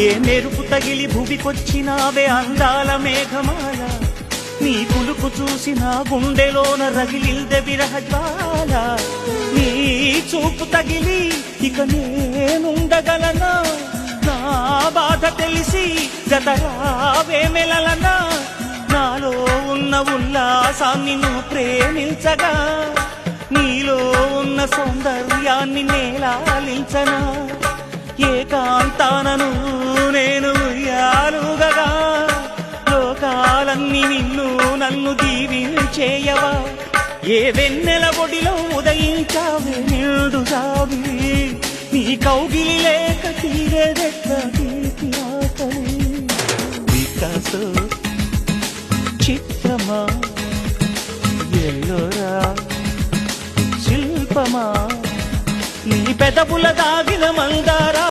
ఏ మెరుపు తగిలి భువికొచ్చినావే అందాల మేఘమాల, నీ కులుకు చూసి నా గుండెలోన రగిలిల్దె విరహజ్వాల. నీ చూపు తగిలి ఇక నేనుండగలనా, నా బాధ తెలిసి జతరావే మెలలనా. నాలో ఉన్న ఉల్లాసాన్ని నువ్వు ప్రేమించగా, నీలో ఉన్న సౌందర్యాన్ని నేలాలించనా. ఏకాంతానను నేను ఉయ్యాలుగగా, లోకాలన్నీ నిన్ను నన్ను దీవించేయవా. ఏ వెన్నెల ఒడిలో ఉదయించావే నిండు జాబి, నీ కౌగిలి లేక తీరేదెట్ల తీపి ఆకలి. వికాసో చిత్రమా ఎల్లోరా శిల్పమా, నీ పెదవుల